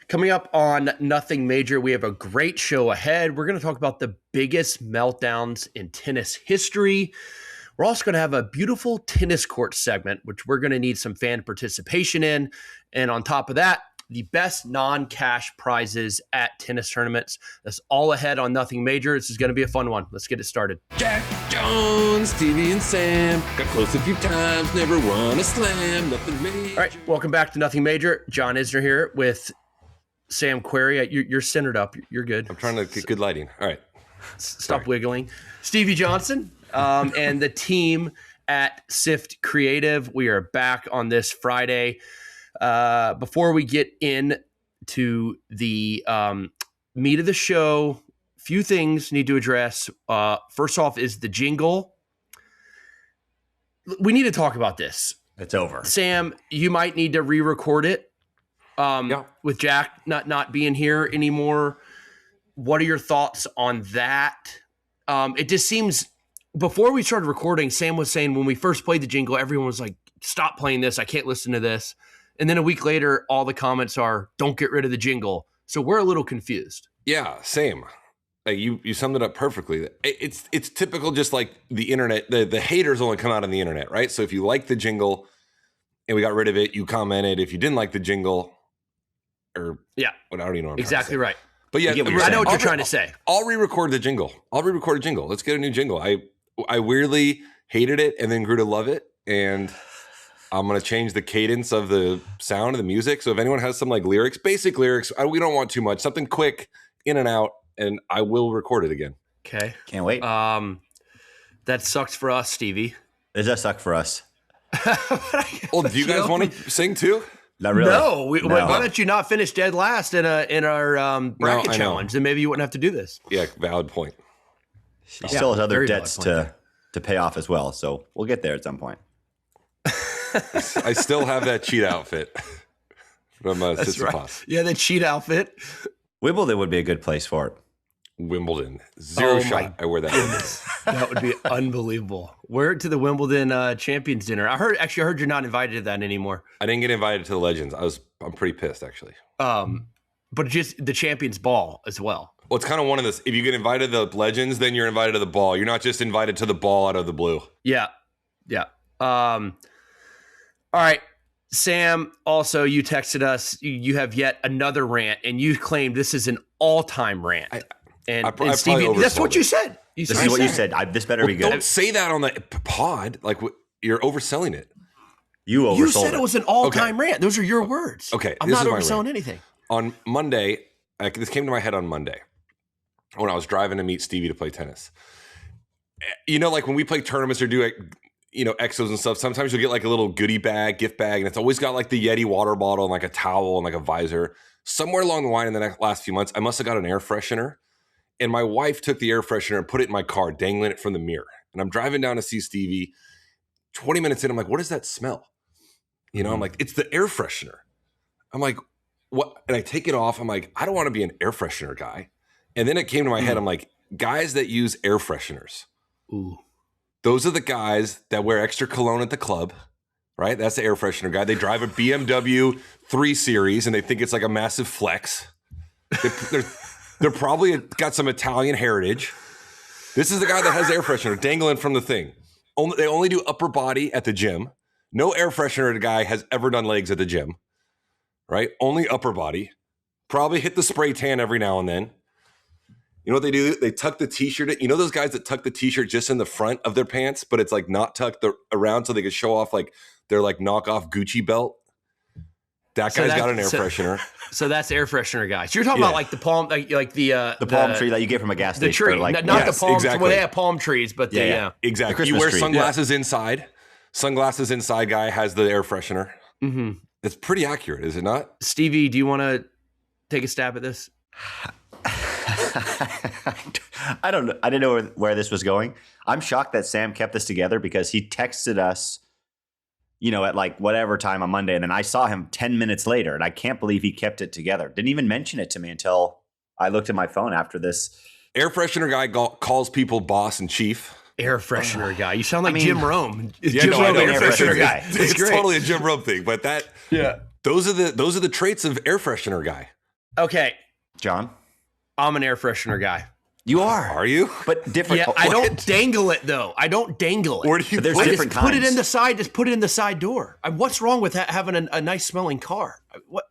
Coming up on Nothing Major, we have a great show ahead. We're going to talk about the biggest meltdowns in tennis history. We're also going to have a beautiful tennis court segment, which we're going to need some fan participation in. And on top of that, the best non-cash prizes at tennis tournaments. That's all ahead on Nothing Major. This is going to be a fun one. Let's get it started. Jack Jones, Stevie and Sam got close a few times, never won a slam. Nothing major. All right, welcome back to Nothing Major. John Isner here with Sam Querrey. You're centered up. You're good. I'm trying to get good lighting. All right. Stop wiggling. Stevie Johnson and the team at Sift Creative. We are back on this Friday. Before we get into the meat of the show, few things need to address. First off is the jingle. We need to talk about this. It's over. Sam, you might need to re-record it with Jack not being here anymore. What are your thoughts on that? It just seems, before we started recording, Sam was saying when we first played the jingle, everyone was like, stop playing this. I can't listen to this. And then a week later, all the comments are, don't get rid of the jingle. So we're a little confused. Yeah, same. You summed it up perfectly. It's typical, just like the internet. The haters only come out on the internet, right? So if you like the jingle and we got rid of it, you commented. If you didn't like the jingle, or yeah, I don't even know what I'm exactly right. But yeah, I know what you're trying to say. I'll re-record the jingle. Let's get a new jingle. I weirdly hated it and then grew to love it, and I'm going to change the cadence of the sound of the music. So if anyone has some like lyrics, basic lyrics, we don't want too much, something quick, in and out, and I will record it again. Okay. Can't wait. That sucks for us, Stevie. It does suck for us. Well, do you guys want to sing too? Not really. No. Why don't you not finish dead last in our bracket challenge? Then maybe you wouldn't have to do this. Yeah, valid point. He still has other debts to pay off as well, so we'll get there at some point. I still have that cheat outfit from That's right. Yeah, the cheat outfit. Wimbledon would be a good place for it. Wimbledon. Zero shot. I wear that. That would be unbelievable. Wear it to the Wimbledon Champions Dinner. I heard you're not invited to that anymore. I didn't get invited to the Legends. I'm pretty pissed, actually. But just the Champions Ball as well. Well, it's kind of one of this. If you get invited to the Legends, then you're invited to the ball. You're not just invited to the ball out of the blue. Yeah. All right. Sam, also, you texted us. You have yet another rant, and you claimed this is an all-time rant. And Stevie, that's what you said. This is what you said. This better be good. Don't say that on the pod. Like, you're overselling it. You oversold it. You said it was an all-time rant. Those are your words. Okay. I'm not overselling anything. On Monday, this came to my head on Monday when I was driving to meet Stevie to play tennis. You know, like when we play tournaments or do exos and stuff, sometimes you'll get like a little goodie bag, gift bag, and it's always got like the Yeti water bottle and like a towel and like a visor. Somewhere along the line in the last few months, I must have got an air freshener. And my wife took the air freshener and put it in my car, dangling it from the mirror. And I'm driving down to see Stevie. 20 minutes in, I'm like, what does that smell? I'm like, it's the air freshener. I'm like, what? And I take it off. I'm like, I don't want to be an air freshener guy. And then it came to my head. I'm like, guys that use air fresheners. Ooh. Those are the guys that wear extra cologne at the club, right? That's the air freshener guy. They drive a BMW 3 Series and they think it's like a massive flex. They're probably got some Italian heritage. This is the guy that has air freshener dangling from the thing. They only do upper body at the gym. No air freshener guy has ever done legs at the gym, right? Only upper body. Probably hit the spray tan every now and then. You know what they do? They tuck the t-shirt. You know those guys that tuck the t-shirt just in the front of their pants, but it's like not tucked around so they can show off like their like knockoff Gucci belt? That guy's got an air freshener. So that's the air freshener guy. So you're talking about like the palm, like the palm tree that you get from a gas station. The tree, like, not the palm. Exactly. Well, they have palm trees, but exactly. You wear sunglasses inside. Sunglasses inside guy has the air freshener. Mm-hmm. It's pretty accurate, is it not? Stevie, do you want to take a stab at this? I don't know. I didn't know where this was going. I'm shocked that Sam kept this together because he texted us, at like whatever time on Monday. And then I saw him 10 minutes later and I can't believe he kept it together. Didn't even mention it to me until I looked at my phone after this. Air freshener guy calls people boss and chief. Air freshener guy. You sound like Jim Rome. Jim Rome, air freshener guy. It's totally a Jim Rome thing, but those are the traits of air freshener guy. Okay, John? I'm an air freshener guy. You are. Are you? But different. Yeah, I don't dangle it though. I don't dangle it. Where do you There's put it? different Just put it kinds. in the side. Just put it in the side door. What's wrong with having a nice smelling car? What?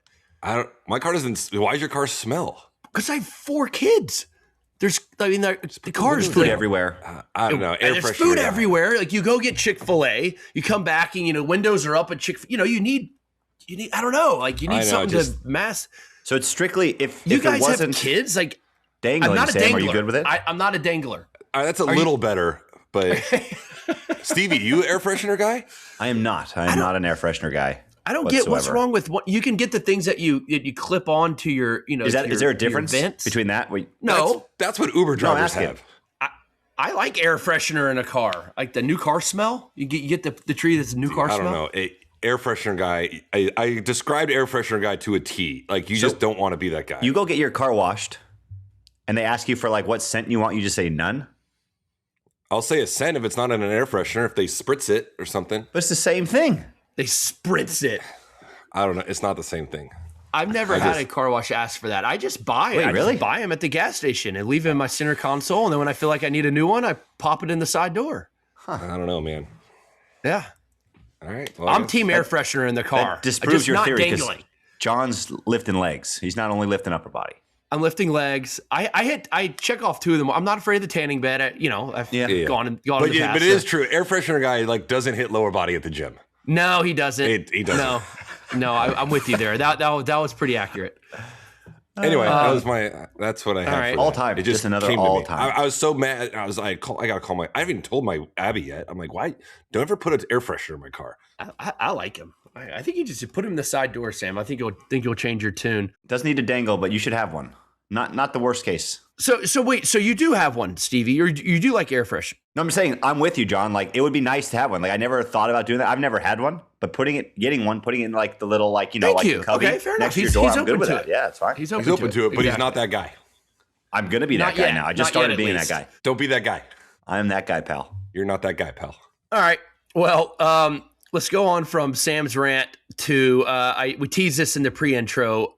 My car doesn't. Why does your car smell? Because I have 4 kids. The car's Food everywhere. I don't know. Air There's freshener food guy. everywhere. Like you go get Chick-fil-A, you come back and windows are up at you need. I don't know. Like you need something to mass. So it's strictly if You it guys have wasn't kids. Like dangling, I'm not a Sam, dangler. are you good with it? I'm not a dangler. That's a little better, but Stevie, you air freshener guy? I am not. I am not an air freshener guy. I don't get what's whatsoever. wrong with what you can get the things that you clip onto your Is there a difference between that? No, That's what Uber drivers ask have. I like air freshener in a car, like the new car smell. You get the tree that's a new car I smell. don't know. Air freshener guy. I described air freshener guy to a T. Like you just don't want to be that guy. You go get your car washed, and they ask you for like what scent you want. You just say none. I'll say a scent if it's not in an air freshener. If they spritz it or something. But it's the same thing. They spritz it. I don't know. It's not the same thing. I've never had a car wash ask for that. I just buy it. Wait, I really? just buy them at the gas station and leave them in my center console. And then when I feel like I need a new one, I pop it in the side door. I don't know, man. Yeah. All right. Well, I'm team air freshener in the car. That disproves Just your not theory because dangling. John's lifting legs. He's not only lifting upper body. I'm lifting legs. I check off 2 of them. I'm not afraid of the tanning bed. I've gone in the But past. it is true. Air freshener guy doesn't hit lower body at the gym. No, he doesn't. He doesn't. No, I'm with you there. That was pretty accurate. Anyway, that's what I have. right. For All that. time. It Just another came to me. all time. I was so mad. I gotta call I haven't even told my Abby yet. I'm like, why? Don't ever put an air freshener in my car. I like him. I think you just put him in the side door, Sam. I think you'll change your tune. Doesn't need to dangle, but you should have one. Not the worst case. So wait, so you do have one, Stevie? You do like air fresh? No, I'm saying I'm with you, John. Like it would be nice to have one. Like I never thought about doing that. I've never had one, but putting it in like the little Thank like you. the cubby Okay, fair next enough. to your door. He's I'm good open with to that. it. Yeah, it's fine. He's He's open to it, but he's not that guy. I'm gonna be that Not guy yet. now. I just Not yet, started at being least. that guy. Don't be that guy. I am that guy, pal. You're not that guy, pal. All right. Well, let's go on from Sam's rant to we teased this in the pre-intro.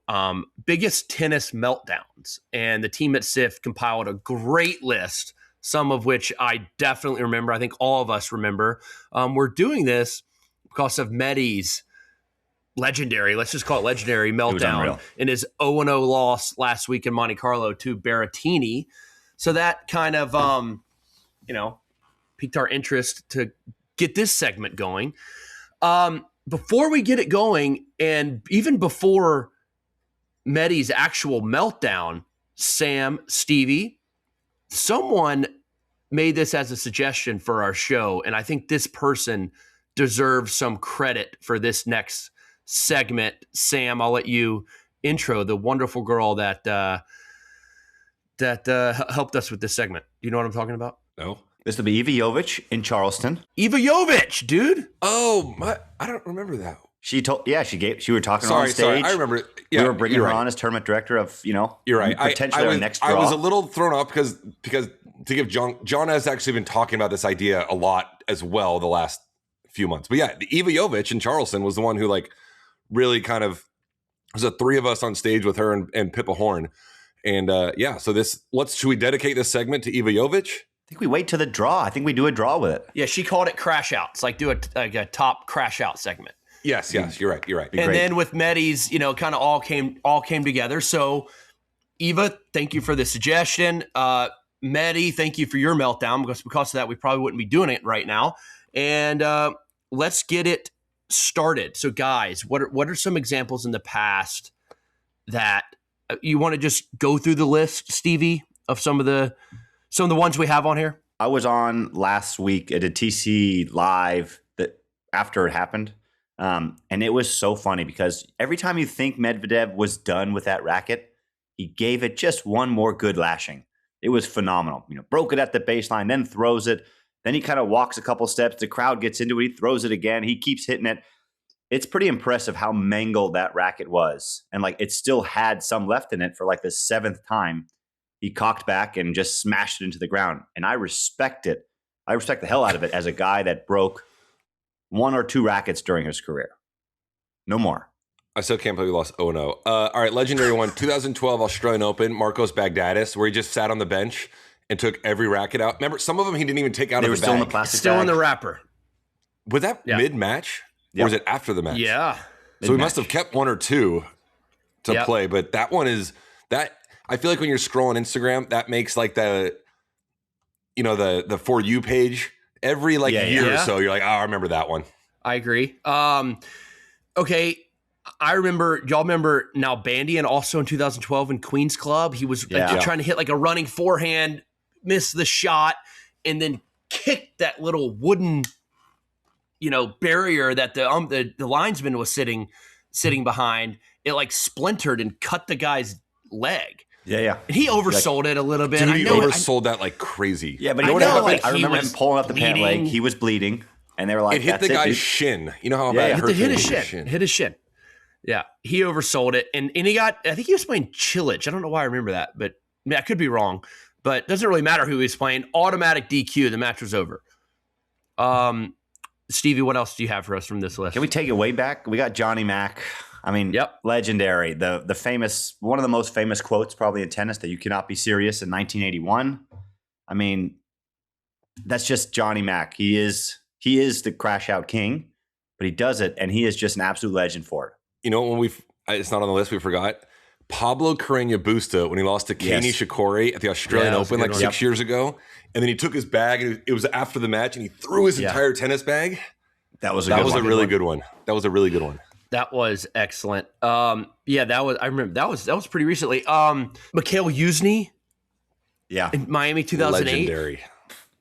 Biggest tennis meltdowns, and the team at SIF compiled a great list, some of which I definitely remember. I think all of us remember. We're doing this because of Medi's legendary, let's just call it legendary meltdown in his 0-0 loss last week in Monte Carlo to Berrettini. So that kind of piqued our interest to get this segment going. Before we get it going, and even before Medi's actual meltdown, Sam, Stevie, someone made this as a suggestion for our show, and I think this person deserves some credit for this next segment. Sam, I'll let you intro the wonderful girl that helped us with this segment. Do you know what I'm talking about? No. This will be Iva Jovic in Charleston. Iva Jovic, dude. Oh, I don't remember that. She were talking Sorry, on stage. I remember it. Yeah, we were bringing her right. on as tournament director of, You're right. potentially our next draw. I was a little thrown off because to give John has actually been talking about this idea a lot as well the last few months. But yeah, the Iva Jovic in Charleston was the one who really kind of was the 3 of us on stage with her and Pippa Horn. And so should we dedicate this segment to Iva Jovic? I think we wait till the draw. I think we do a draw with it. Yeah, she called it Crashouts, do a top crash out segment. Yes, you're right. And then with Medi's, kind of all came together. So Iva, thank you for the suggestion. Medi, thank you for your meltdown, because of that we probably wouldn't be doing it right now. And let's get it started. So guys, what are some examples in the past that you want to just go through the list, Stevie, of some of the ones we have on here? I was on last week at a TC live that after it happened. And it was so funny because every time you think Medvedev was done with that racket, he gave it just one more good lashing. It was phenomenal. Broke it at the baseline, then throws it. Then he kind of walks a couple steps. The crowd gets into it. He throws it again. He keeps hitting it. It's pretty impressive how mangled that racket was. And it still had some left in it for the 7th time. He cocked back and just smashed it into the ground. And I respect it. I respect the hell out of it as a guy that broke 1 or 2 rackets during his career. No more. I still can't believe we lost 0-0. All right, legendary one, 2012 Australian Open, Marcos Baghdatis, where he just sat on the bench and took every racket out. Remember, some of them he didn't even take out of the bag. Still in the plastic Still bag. in the wrapper. Was that mid-match? Or was it after the match? Yeah. So we must have kept one or two to play, but that one is that I feel like when you're scrolling Instagram, that makes like the For You page every year or so. You're like, oh, I remember that one. I agree. Okay. I remember, y'all remember Nalbandian also in 2012 in Queen's Club. He was trying to hit like a running forehand, missed the shot, and then kicked that little wooden, barrier that the linesman was sitting behind. It like splintered and cut the guy's leg. Yeah. And he oversold it a little bit. Dude, he oversold that like crazy. Yeah, but I remember him pulling up the pant leg. He was bleeding, and they were like, it hit the guy's shin. You know how bad it hurt? Hit his shin. Yeah, he oversold it, and he got. I think he was playing Chilich. I don't know why I remember that, but I could be wrong. But it doesn't really matter who he was playing. Automatic DQ. The match was over. Stevie, what else do you have for us from this list? Can we take it way back? We got Johnny Mac. I mean, legendary. The famous, one of the most famous quotes probably in tennis, that you cannot be serious, in 1981. I mean, that's just Johnny Mac. He is the crash out king, but he does it, and he is just an absolute legend for it. You know, when it's not on the list, we forgot Pablo Carreño Busta when he lost to Kenny Shikori at the Australian Open like 6 years ago. And then he took his bag, and it was after the match, and he threw his entire tennis bag. That was a really good one. That was a really good one. That was excellent. I remember that was pretty recently. Mikhail Youzhny. Yeah. In Miami 2008. Legendary.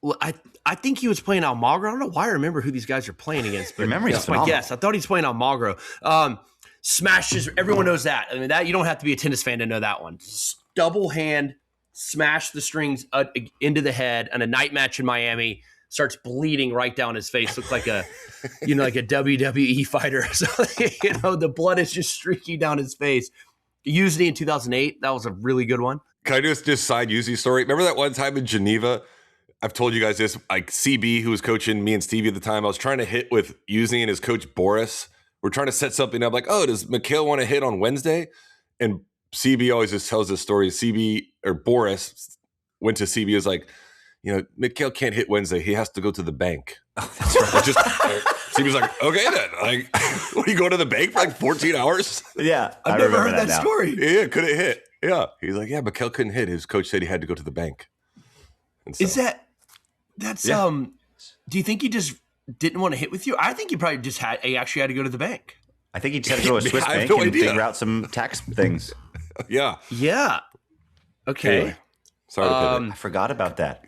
Well, I think he was playing Almagro. I don't know why I remember who these guys are playing against. But that's my guess. I thought he was playing Almagro. Smashes. Everyone knows that. I mean, that you don't have to be a tennis fan to know that one. Double hand, smash the strings into the head, and a night match in Miami. Starts bleeding right down his face. Looks like a WWE fighter. So, the blood is just streaking down his face. Youzhny in 2008. That was a really good one. Can I just side Youzhny story? Remember that one time in Geneva? I've told you guys this. Like CB, who was coaching me and Stevie at the time, I was trying to hit with Youzhny and his coach Boris. We're trying to set something up. Like, oh, does Mikhail want to hit on Wednesday? And CB always just tells this story. CB or Boris went to CB. Was like, Mikhail can't hit Wednesday. He has to go to the bank. Oh, that's right. CB was like, okay then. Like, what, you go to the bank for like 14 hours? Yeah, I've never heard that story. Yeah, couldn't hit. Yeah, he's like, yeah, Mikhail couldn't hit. His coach said he had to go to the bank. So, do you think he just didn't want to hit with you? I think he probably just he actually had to go to the bank. I think he just had to go to a Swiss bank and figure out some tax things. Yeah. Okay. Anyway, sorry to pivot. I forgot about that.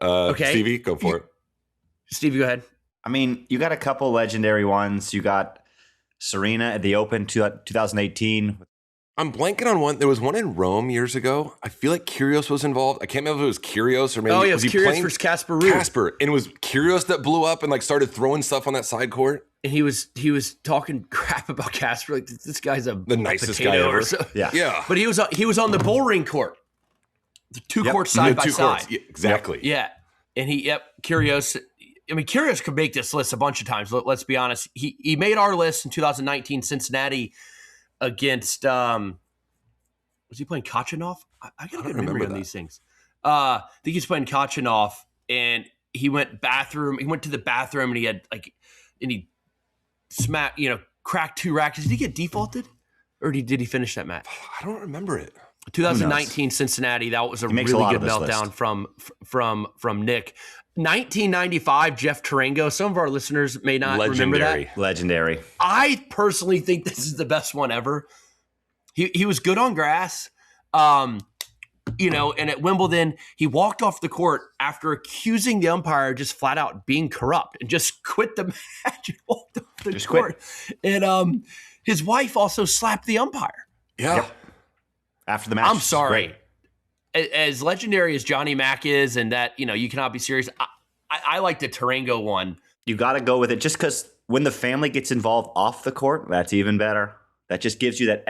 Okay. Stevie, go for it. Stevie, go ahead. I mean, you got a couple legendary ones. You got Serena at the Open 2018. I'm blanking on one. There was one in Rome years ago. I feel like Kyrgios was involved. I can't remember if it was Kyrgios or maybe it was Kyrgios versus Casper Ruud. And it was Kyrgios that blew up and like started throwing stuff on that side court. And he was talking crap about Casper. Like, this guy's the nicest guy ever. Yeah. But he was on the bullring court. The two courts side by side. Yeah, exactly. Yeah. And Kyrgios. I mean, Kyrgios could make this list a bunch of times. Let's be honest. He made our list in 2019 Cincinnati against was he playing Kachanov? I got a good memory on these things. I think he's playing Kachanov, and he went to the bathroom, and he had he smacked, cracked two rackets. Did he get defaulted, or did he finish that match? I don't remember it. 2019 Cincinnati. That was a really good meltdown from Nick. 1995 Jeff Tarango. Some of our listeners may not remember that. Legendary. I personally think this is the best one ever. He was good on grass. And at Wimbledon, he walked off the court after accusing the umpire just flat out being corrupt and just quit the match and walked off the court. And his wife also slapped the umpire. Yeah. Yep. After the match. I'm sorry. As legendary as Johnny Mac is, and that, you cannot be serious, I like the Tarango one. You got to go with it just because when the family gets involved off the court, that's even better. That just gives you that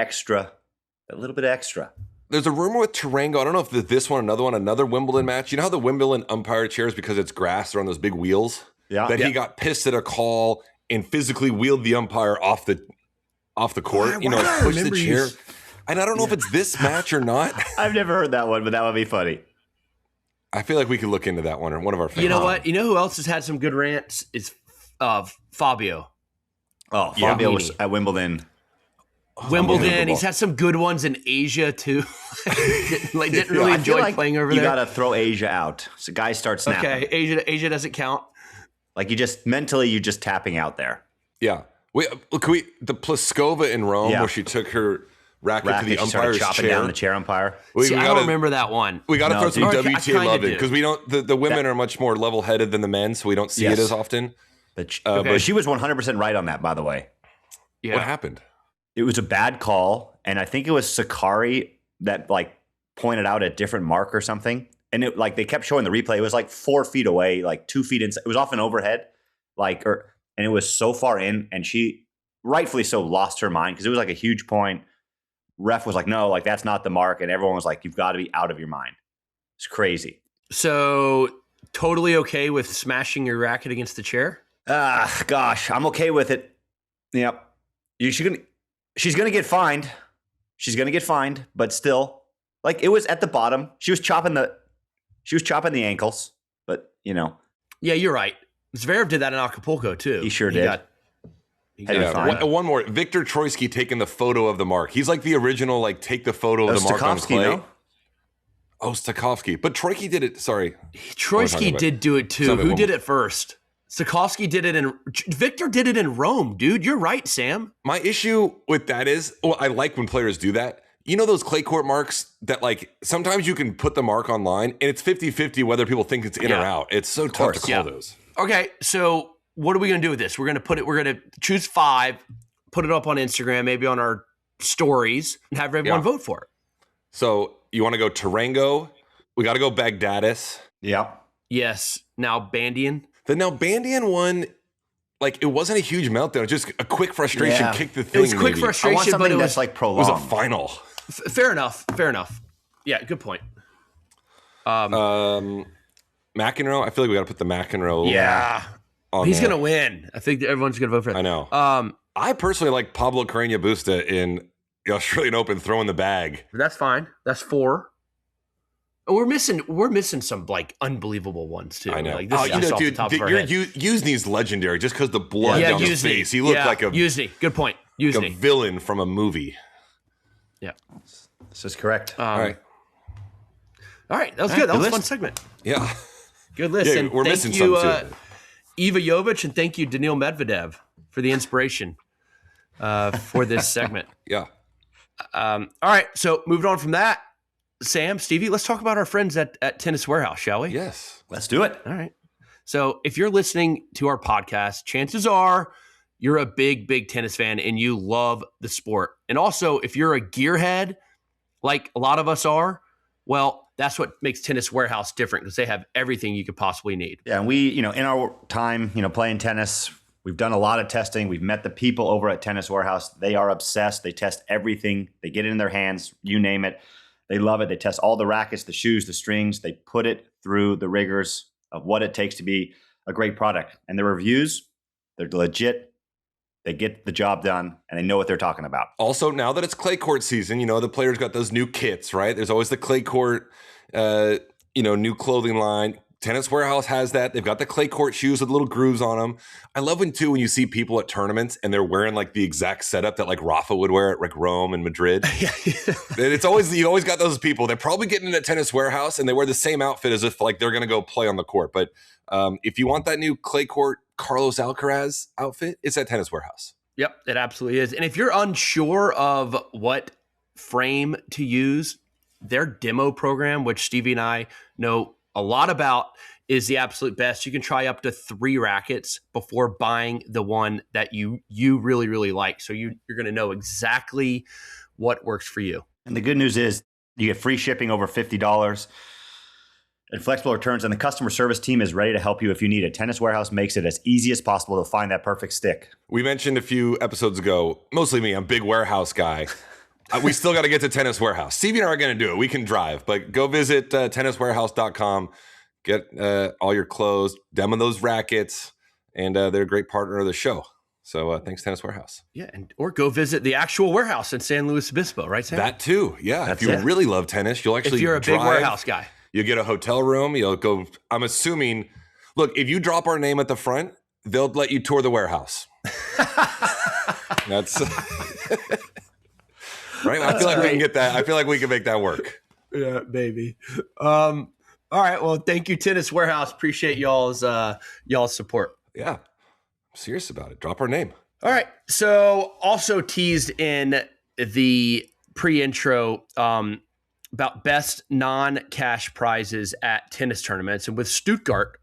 little bit extra. There's a rumor with Tarango. I don't know if this one, another Wimbledon match. You know how the Wimbledon umpire chairs, because it's grass, they're on those big wheels? Yeah. He got pissed at a call and physically wheeled the umpire off the court. Push the chair. And I don't know if it's this match or not. I've never heard that one, but that would be funny. I feel like we could look into that one, or one of our fans. You know what? You know who else has had some good rants? Is Fabio. Oh, Fabio was at Wimbledon. He's had some good ones in Asia too. didn't really enjoy playing over there. You got to throw Asia out. So guys start snapping. Okay, Asia doesn't count. Like you're just tapping out there. Yeah. The Pliskova in Rome where she took her racket to the umpire's chopping chair. Down the chair umpire. I don't remember that one. We got to throw some WTA love in because we don't. The women are much more level-headed than the men, so we don't see it as often. But she was 100% right on that, by the way. Yeah. What happened? It was a bad call, and I think it was Sakari that pointed out a different mark or something. And they kept showing the replay. It was 4 feet away, 2 feet inside. It was off an overhead, and it was so far in, and she rightfully so lost her mind because it was a huge point. Ref was no, that's not the mark, and everyone was you've got to be out of your mind. It's crazy. So totally okay with smashing your racket against the chair? Gosh, I'm okay with it. Yep. She's gonna get fined. She's gonna get fined, but still, it was at the bottom. She was chopping the ankles, but Yeah, you're right. Zverev did that in Acapulco too. He sure did. One more. Victor Troitsky taking the photo of the mark. He's the original, take the photo of the mark on clay. No? Oh, Stakhovsky. But Troitsky did it. Sorry. Troitsky did do it too. Who did it first? Stakhovsky did it Victor did it in Rome, dude. You're right, Sam. My issue with that is, I like when players do that. You know those clay court marks that sometimes you can put the mark online and it's 50-50 whether people think it's in or out. It's so tough to call those. Okay, so what are we going to do with this? We're going to choose 5, put it up on Instagram, maybe on our stories, and have everyone vote for it. So you want to go Tarango? We got to go Baghdatis. Yep. Yes. Nalbandian. The Nalbandian one, it wasn't a huge meltdown. Just a quick frustration kicked the thing. It was quick frustration, but it was prolonged. It was a final. Fair enough. Yeah, good point. McEnroe. I feel like we got to put the McEnroe. Yeah. He's going to win. I think everyone's going to vote for that. I know. I personally like Pablo Carreño Busta in the Australian Open throwing the bag. That's fine. That's 4. We're missing some unbelievable ones too. I know. Dude, Youzhny's legendary just because the blood down his face. He looked like a Youzhny. Good point. Youzhny. Like a villain from a movie. Yeah, this is correct. All right. That was good. That was a fun segment. Yeah, good list. Yeah, we're missing some too. Iva Jovic, and thank you, Daniil Medvedev, for the inspiration for this segment. Yeah. All right. So moving on from that. Sam, Stevie, let's talk about our friends at Tennis Warehouse, shall we? Yes. Let's do it. All right. So if you're listening to our podcast, chances are you're a big, big tennis fan and you love the sport. And also, if you're a gearhead, like a lot of us are, well, that's what makes Tennis Warehouse different because they have everything you could possibly need. Yeah, and we, in our time, playing tennis, we've done a lot of testing. We've met the people over at Tennis Warehouse. They are obsessed. They test everything. They get it in their hands, you name it. They love it. They test all the rackets, the shoes, the strings. They put it through the rigors of what it takes to be a great product. And the reviews, they're legit. They get the job done, and they know what they're talking about. Also, now that it's clay court season, the players got those new kits, right? There's always the clay court, new clothing line. Tennis Warehouse has that. They've got the clay court shoes with little grooves on them. I love when you see people at tournaments and they're wearing the exact setup that Rafa would wear at Rome and Madrid. It's always, you always got those people. They're probably getting in at Tennis Warehouse and they wear the same outfit as if they're going to go play on the court. But if you want that new clay court Carlos Alcaraz outfit, it's at Tennis Warehouse. Yep, it absolutely is. And if you're unsure of what frame to use, their demo program, which Stevie and I know a lot about, is the absolute best. You can try up to 3 rackets before buying the one that you really, really like. So you're going to know exactly what works for you. And the good news is you get free shipping over $50 and flexible returns, and the customer service team is ready to help you if you need it. Tennis Warehouse makes it as easy as possible to find that perfect stick. We mentioned a few episodes ago, mostly me, I'm a big warehouse guy. We still got to get to Tennis Warehouse. Stevie and I are going to do it. We can drive, but go visit tenniswarehouse.com. Get all your clothes, demo those rackets, and they're a great partner of the show. So thanks, Tennis Warehouse. Yeah, or go visit the actual warehouse in San Luis Obispo, right, Sam? That too, yeah. If you really love tennis, you'll actually if you're a big warehouse guy. You'll get a hotel room. You'll go, I'm assuming, look, if you drop our name at the front, they'll let you tour the warehouse. That's right. I feel like we can get that. I feel like we can make that work. Yeah, maybe. All right. Well, thank you, Tennis Warehouse. Appreciate y'all's support. Yeah, I'm serious about it. Drop our name. All right. So also teased in the pre-intro about best non-cash prizes at tennis tournaments, and with Stuttgart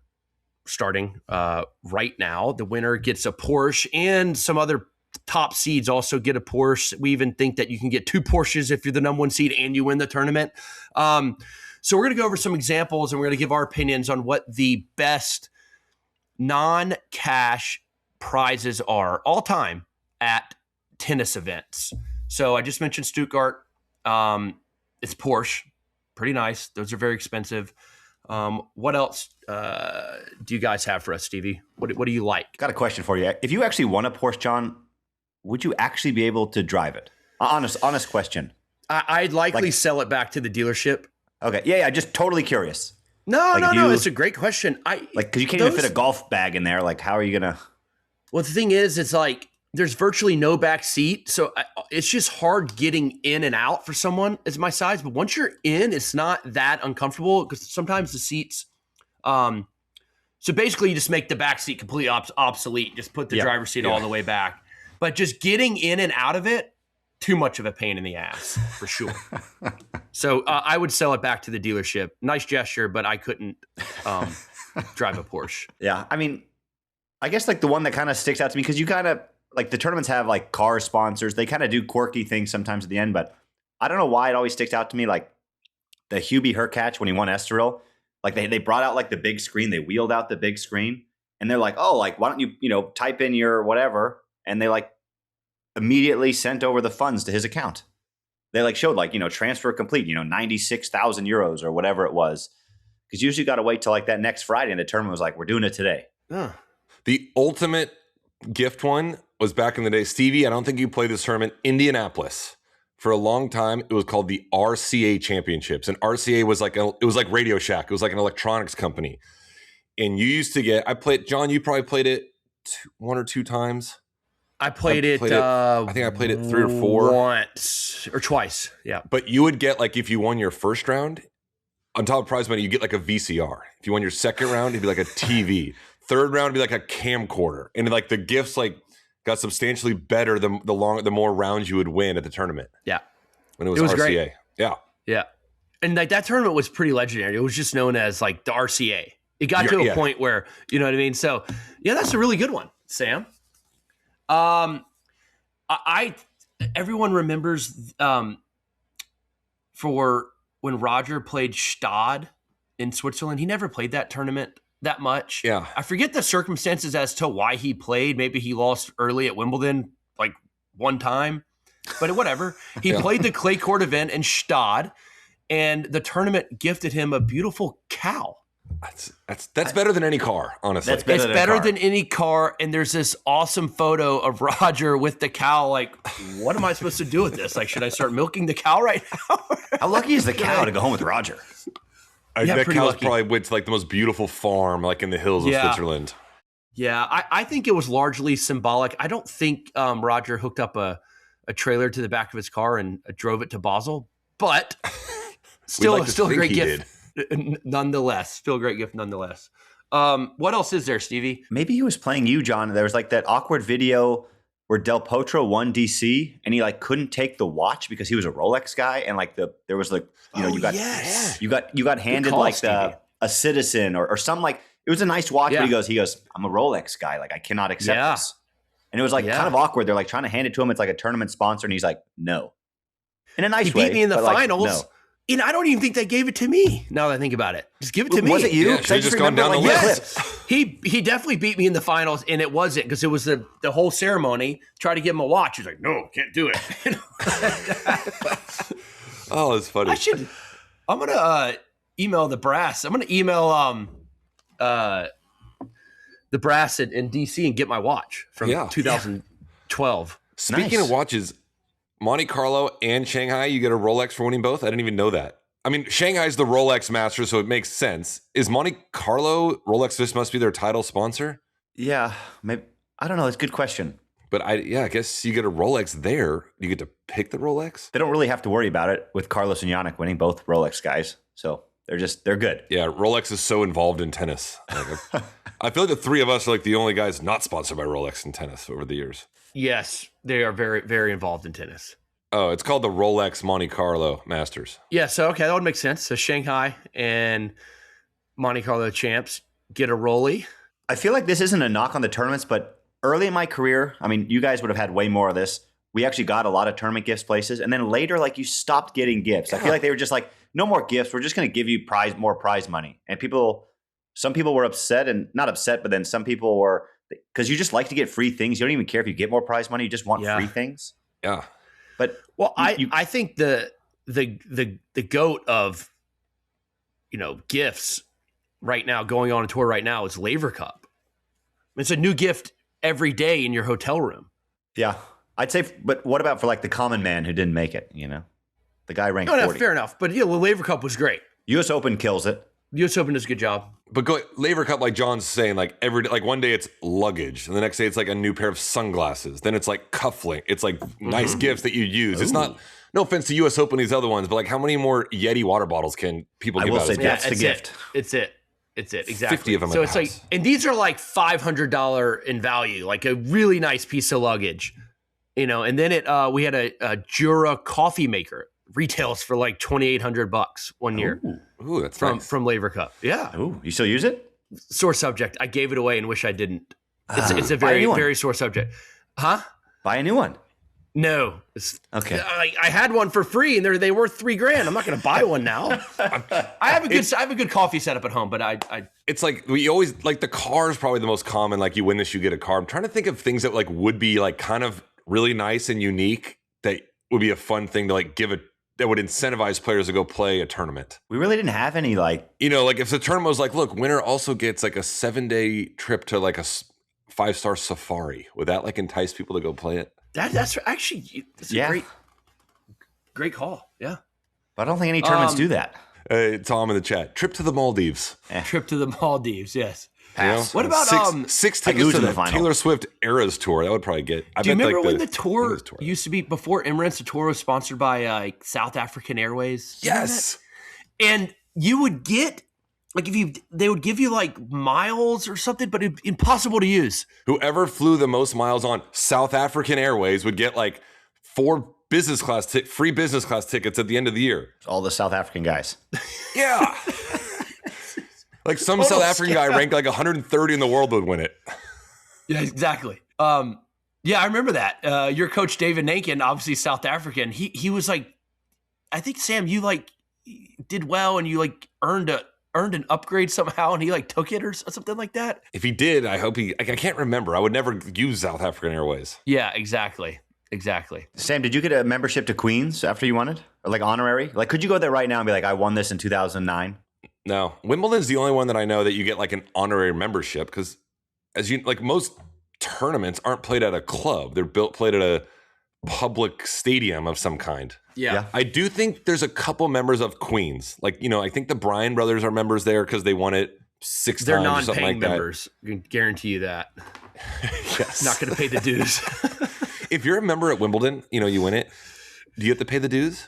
starting right now, the winner gets a Porsche, and some other top seeds also get a Porsche. We even think that you can get 2 Porsches if you're the number 1 seed and you win the tournament. So we're going to go over some examples, and we're going to give our opinions on what the best non-cash prizes are all time at tennis events. So I just mentioned Stuttgart. It's Porsche. Pretty nice. Those are very expensive. What else do you guys have for us, Stevie? What do you like? Got a question for you. If you actually won a Porsche, John, would you actually be able to drive it? Honest question. I'd likely sell it back to the dealership. Okay. Yeah. Just totally curious. No. It's a great question. Because you can't even fit a golf bag in there. Like, how are you gonna? Well, the thing is, it's like there's virtually no back seat, so it's just hard getting in and out for someone as my size. But once you're in, it's not that uncomfortable because sometimes the seats. So basically, you just make the back seat completely obsolete. Just put the driver's seat all the way back. But just getting in and out of it, too much of a pain in the ass for sure. So I would sell it back to the dealership. Nice gesture, but I couldn't drive a Porsche. Yeah, I mean, I guess like the one that kind of sticks out to me, because you kind of like the tournaments have like car sponsors. They kind of do quirky things sometimes at the end, but I don't know why it always sticks out to me. Like the Hubie Hurkacz when he won Estoril, like they brought out like the big screen. They wheeled out the big screen, and they're like, oh, like why don't you type in your whatever, and they like immediately sent over the funds to his account. They like showed like transfer complete, 96,000 euros or whatever it was, because usually got to wait till like that next Friday, and the tournament was like, we're doing it today. The ultimate gift one was back in the day. Stevie, I don't think you played this tournament. Indianapolis. For a long time, it was called the RCA Championships. And RCA was like Radio Shack. It was like an electronics company. And you used to get, John, you probably played it 1 or 2 times. I played it. I think I played it 3 or 4. Once or twice. Yeah. But you would get, like, if you won your first round, on top of prize money, you get like a VCR. If you won your second round, it'd be like a TV. Third round would be like a camcorder. And like the gifts like got substantially better the more rounds you would win at the tournament. Yeah. When it was RCA. Great. Yeah. Yeah. And like that tournament was pretty legendary. It was just known as like the RCA. It got to a point where, you know what I mean? So yeah, that's a really good one, Sam. Everyone remembers for when Roger played Stade in Switzerland. He never played that tournament that much. Yeah. I forget the circumstances as to why he played. Maybe he lost early at Wimbledon like one time, but whatever. He played the clay court event in Stade, and the tournament gifted him a beautiful cow. That's better than any car, honestly. It's better than any car. And there's this awesome photo of Roger with the cow. Like, what am I supposed to do with this? Like, should I start milking the cow right now? How lucky is the cow to go home with Roger? That cow's probably went to like the most beautiful farm, like in the hills of Switzerland. Yeah, I think it was largely symbolic. I don't think Roger hooked up a trailer to the back of his car and drove it to Basel, but still a great gift. Nonetheless, still a great gift nonetheless. What else is there, Stevie? Maybe he was playing you, John. There was like that awkward video where Del Potro won DC and he like couldn't take the watch because he was a Rolex guy, and like there was like you got handed like a Citizen or some, like it was a nice watch, but he goes, I'm a Rolex guy, like I cannot accept this. And it was like kind of awkward. They're like trying to hand it to him. It's like a tournament sponsor, and he's like, no. In a nice way. He beat me in the finals. Like, no. And I don't even think they gave it to me. Now that I think about it, just give it to me. Was it you? Yeah, I just gone down the list. He definitely beat me in the finals, and it wasn't because it was the whole ceremony. Tried to give him a watch. He's like, no, can't do it. Oh, it's funny. I'm gonna email the brass. I'm gonna email the brass in DC and get my watch from 2012. Speaking of watches, Monte Carlo and Shanghai, you get a Rolex for winning both? I didn't even know that. I mean, Shanghai's the Rolex master, so it makes sense. Is Monte Carlo, Rolex, this must be their title sponsor? Yeah, maybe. I don't know. It's a good question. But I guess you get a Rolex there. You get to pick the Rolex? They don't really have to worry about it with Carlos and Yannick winning, both Rolex guys. So they're good. Yeah, Rolex is so involved in tennis. I feel like the three of us are like the only guys not sponsored by Rolex in tennis over the years. Yes, they are very, very involved in tennis. Oh, it's called the Rolex Monte Carlo Masters. Yeah, so okay, that would make sense. So Shanghai and Monte Carlo champs get a Rolly. I feel like this isn't a knock on the tournaments, but early in my career, I mean, you guys would have had way more of this. We actually got a lot of tournament gifts places. And then later, like, you stopped getting gifts. Yeah. I feel like they were just like, no more gifts. We're just going to give you more prize money. And some people were upset, and not upset, but then some people were, because you just like to get free things. You don't even care if you get more prize money. You just want free things. Yeah. But I think the goat of, gifts right now going on a tour right now is Laver Cup. It's a new gift every day in your hotel room. Yeah. I'd say, but what about for like the common man who didn't make it, The guy ranked 40. Fair enough. But the Laver Cup was great. US Open kills it. US Open does a good job. But Laver Cup, like John's saying, like every day, like one day it's luggage, and the next day it's like a new pair of sunglasses. Then it's like cufflink. It's like nice gifts that you use. Ooh. It's not. No offense to US Open, these other ones, but like how many more Yeti water bottles can people give out? I will say that's the gift. It's it. Exactly. 50 of them. So it's like, and these are like $500 in value, like a really nice piece of luggage, And then we had a Jura coffee maker. Retails for like $2,800 one year. Ooh, that's from nice. From Laver Cup. Yeah. Ooh, you still use it? Sore subject. I gave it away and wish I didn't. It's a very, very sore subject. Huh? Buy a new one. No. Okay. I had one for free and they worth $3,000. I'm not going to buy one now. I have a good coffee setup at home, but I it's like we always like the car is probably the most common. Like you win this, you get a car. I'm trying to think of things that like would be like kind of really nice and unique that would be a fun thing to like give that would incentivize players to go play a tournament. We really didn't have any like if the tournament was like, look, winner also gets like a 7-day trip to like a 5-star safari. Would that like entice people to go play it? That's actually a great call. Yeah. But I don't think any tournaments do that. Tom in the chat. Trip to the Maldives. Trip to the Maldives. Yes. What about six tickets to the Taylor Swift Eras tour? That would probably get. Do you remember when the tour used to be before Emirates? The tour was sponsored by South African Airways. Yes, and you would get they would give you like miles or something, but impossible to use. Whoever flew the most miles on South African Airways would get like 4 business class free business class tickets at the end of the year. All the South African guys. Yeah. Like some South African guy ranked like 130 in the world would win it. Yeah, exactly. Yeah, I remember that. Your coach, David Nankin, obviously South African. He was like, I think, Sam, you like did well and you like earned an upgrade somehow and he like took it or something like that. If he did, I hope I can't remember. I would never use South African Airways. Yeah, exactly. Sam, did you get a membership to Queens after you won it? Or like honorary? Like, could you go there right now and be like, I won this in 2009? No, Wimbledon's the only one that I know that you get like an honorary membership because, as you like, most tournaments aren't played at a club; they're played at a public stadium of some kind. Yeah. I do think there's a couple members of Queens, like I think the Bryan brothers are members there because they won it 6 They're times. They're non-paying like members. I can guarantee you that. Yes, not going to pay the dues. If you're a member at Wimbledon, you win it. Do you have to pay the dues?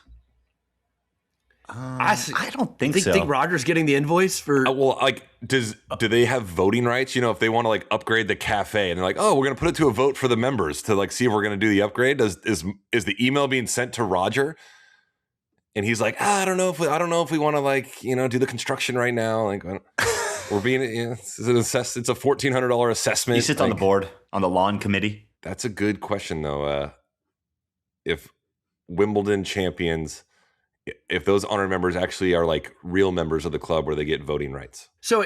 I don't think so. Think Roger's getting the invoice for? Well, like, do they have voting rights? If they want to like upgrade the cafe, and they're like, oh, we're going to put it to a vote for the members to like see if we're going to do the upgrade. Is the email being sent to Roger? And he's like, I don't know if we want to like do the construction right now. Like, we're being it's a $1,400 assessment. He sits on the board on the lawn committee. That's a good question though. If Wimbledon champions. If those honor members actually are like real members of the club where they get voting rights. So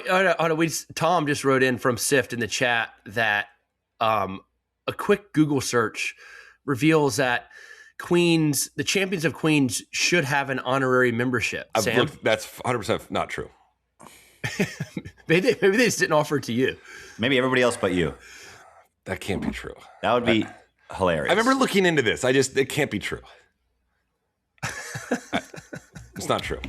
Tom just wrote in from Sift in the chat that a quick Google search reveals that the champions of Queens should have an honorary membership. That's 100% not true. maybe they just didn't offer it to you. Maybe everybody else but you. That can't be true. That would be hilarious. I remember looking into this. It can't be true. It's not true.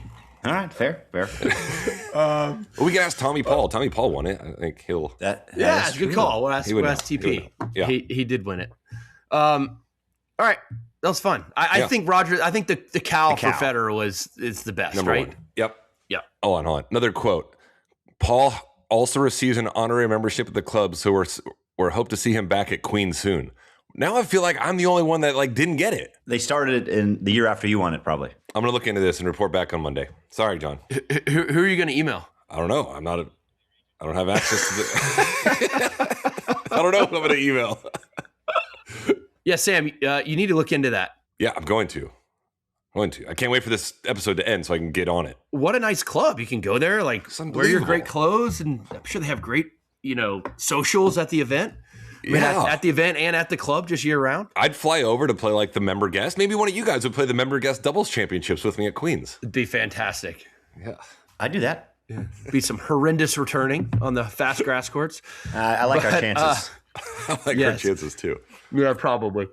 All right, fair. Well, we can ask Tommy Paul. Tommy Paul won it. I think he'll. It's a good call. We'll ask TP. Yeah. He did win it. All right, that was fun. I think Roger. I think the cow for Federer is the best. Number right? one. Yep. Hold on. Another quote. Paul also receives an honorary membership at the club, so we're hope to see him back at Queen soon. Now I feel like I'm the only one that didn't get it. They started it in the year after you won it, probably. I'm gonna look into this and report back on Monday. Sorry, John. Who are you gonna email? I don't know. I don't have access to the. I don't know who I'm gonna email. Yeah, Sam, you need to look into that. Yeah, I'm going to. I can't wait for this episode to end so I can get on it. What a nice club. You can go there, wear your great clothes, and I'm sure they have great, socials at the event. I mean, at the event and at the club just year round. I'd fly over to play the member guest. Maybe one of you guys would play the member guest doubles championships with me at Queens. It'd be fantastic. Yeah. I'd do that. Yeah. Be some horrendous returning on the fast grass courts. I like our chances. I like our chances too. Yeah, probably.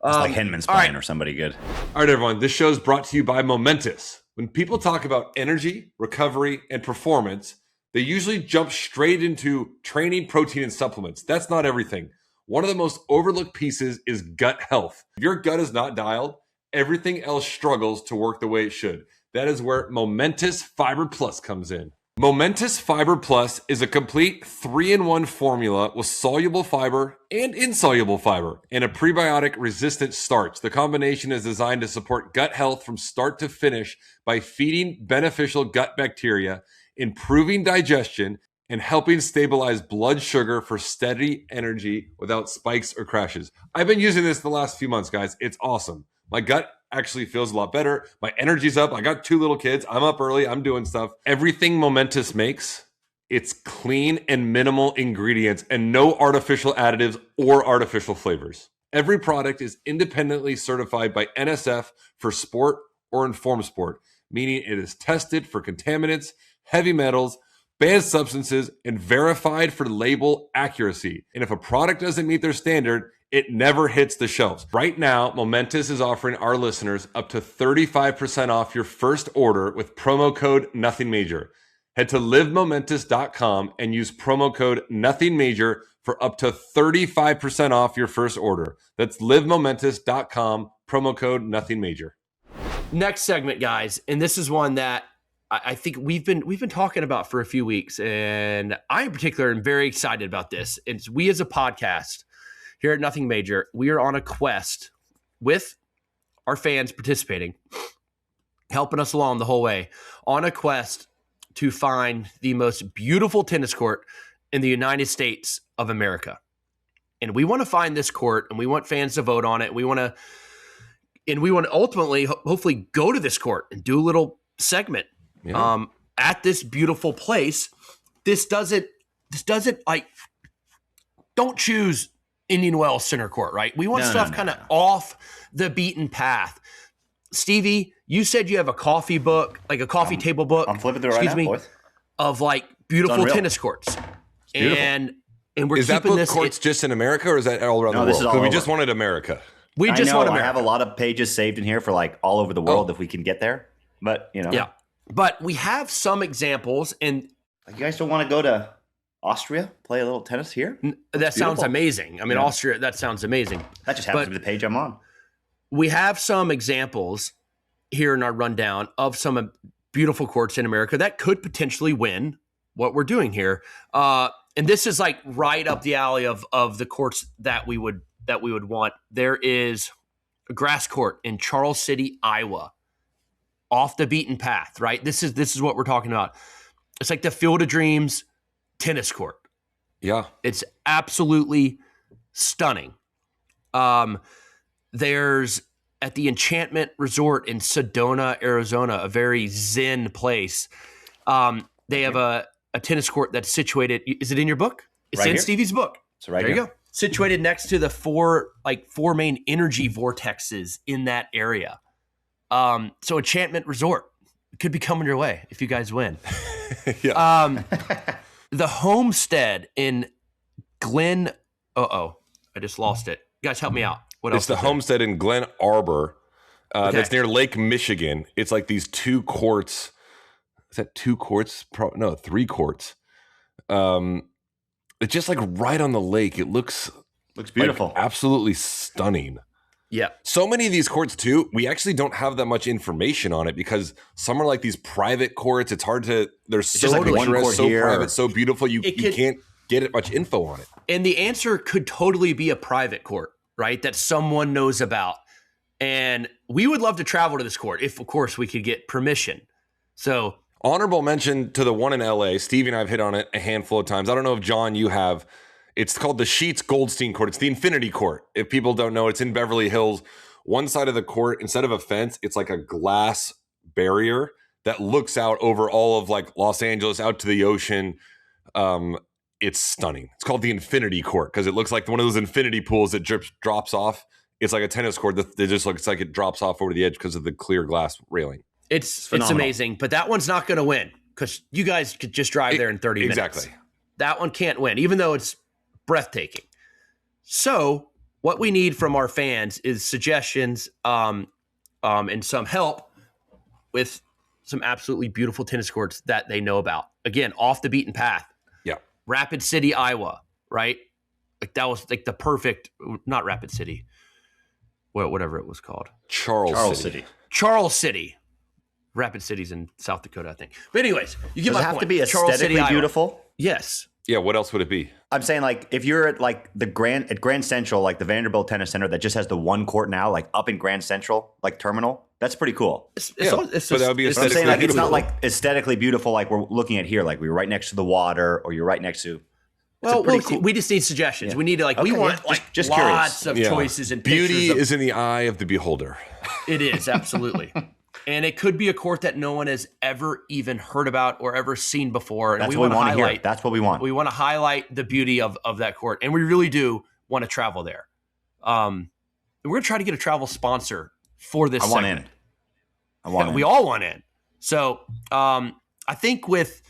It's like Henman's playing or somebody good. All right, everyone. This show is brought to you by Momentous. When people talk about energy, recovery, and performance, they usually jump straight into training, protein, and supplements. That's not everything. One of the most overlooked pieces is gut health. If your gut is not dialed, everything else struggles to work the way it should. That is where Momentous Fiber Plus comes in. Momentous Fiber Plus is a complete 3-in-1 formula with soluble fiber and insoluble fiber and a prebiotic-resistant starch. The combination is designed to support gut health from start to finish by feeding beneficial gut bacteria, improving digestion, and helping stabilize blood sugar for steady energy without spikes or crashes. I've been using this the last few months, guys. It's awesome. My gut actually feels a lot better. My energy's up. I got 2 little kids. I'm up early. I'm doing stuff. Everything Momentous makes, it's clean and minimal ingredients and no artificial additives or artificial flavors. Every product is independently certified by NSF for sport or informed sport, meaning it is tested for contaminants, heavy metals, banned substances, and verified for label accuracy. And if a product doesn't meet their standard, it never hits the shelves. Right now, Momentous is offering our listeners up to 35% off your first order with promo code NOTHINGMAJOR. Head to livemomentous.com and use promo code NOTHINGMAJOR for up to 35% off your first order. That's livemomentous.com, promo code NOTHINGMAJOR. Next segment, guys, and this is one that I think we've been talking about for a few weeks, and I in particular am very excited about this. It's we as a podcast here at Nothing Major, we are on a quest with our fans participating, helping us along the whole way, on a quest to find the most beautiful tennis court in the United States of America. And we want to find this court, and we want fans to vote on it. We want to ultimately, hopefully, go to this court and do a little segment at this beautiful place. This doesn't don't choose Indian Wells Center Court, right? We want stuff kind of off the beaten path. Stevie, you said you have a coffee book, like a coffee table book. I'm flipping through it right now, boys. Of beautiful tennis courts. And we're is keeping that this. Courts just in America, or is that all around the world? Because we just wanted America. We just want America. I have a lot of pages saved in here for all over the world if we can get there. But yeah. But we have some examples, and you guys don't want to go to Austria, play a little tennis here? That sounds amazing. I mean, Austria, that sounds amazing. That just happens to be the page I'm on. We have some examples here in our rundown of some beautiful courts in America that could potentially win what we're doing here. And this is right up the alley of the courts that we would want. There is a grass court in Charles City, Iowa, off the beaten path, right? This is what we're talking about. It's like the Field of Dreams tennis court. Yeah. It's absolutely stunning. There's at the Enchantment Resort in Sedona, Arizona, a very zen place. They have a tennis court that's situated. Is it in your book? It's in Stevie's book. So right there you go. Situated next to the four main energy vortexes in that area. So Enchantment Resort could be coming your way if you guys win. the homestead in Glen. I just lost it. You guys help me out. What else? It's the homestead in Glen Arbor. That's near Lake Michigan. It's like these 2 courts. Is that 2 courts? No, 3 courts. It's just like right on the lake. It looks beautiful. Like absolutely stunning. Yeah. So many of these courts too, we actually don't have that much information on it because some are like these private courts. It's hard to, there's so like one picturesque, court so here. private, so beautiful. You can't get much info on it. And the answer could totally be a private court, right? That someone knows about. And we would love to travel to this court if, of course, we could get permission. So honorable mention to the one in LA. Stevie and I have hit on it a handful of times. I don't know if John, you have. It's called the Sheets Goldstein Court. It's the Infinity Court. If people don't know, it's in Beverly Hills. One side of the court, instead of a fence, it's like a glass barrier that looks out over all of like Los Angeles out to the ocean. It's stunning. It's called the Infinity Court because it looks like one of those infinity pools that drops off. It's like a tennis court that just looks like it drops off over the edge because of the clear glass railing. It's amazing, but that one's not going to win because you guys could just drive there in 30 minutes. Exactly. That one can't win, even though it's breathtaking. So what we need from our fans is suggestions and some help with some absolutely beautiful tennis courts that they know about. Again, off the beaten path. Yeah. Rapid City, Iowa, right? Like that was like the perfect, not Rapid City, whatever it was called. Charles City. Charles City. Rapid City's in South Dakota, I think. But anyways, you get Does my it have point. to be Charles aesthetically City, beautiful? Yes. Yeah, what else would it be? I'm saying like if you're at like at Grand Central, like the Vanderbilt Tennis Center that just has the one court now, like up in Grand Central, like terminal, that's pretty cool. It's but that would be I'm aesthetically saying like beautiful. it's not like aesthetically beautiful like we're looking at here, like we're right next to the water or you're right next to. Well, we just need suggestions. We need to we want just lots curious. of choices and beauty pictures is in the eye of the beholder. It is, absolutely. And it could be a court that no one has ever even heard about or ever seen before. And That's we what we want to highlight. hear. That's what we want. We want to highlight the beauty of that court. And we really do want to travel there. We're going to try to get a travel sponsor for this segment. I want in. We all want in. So I think with,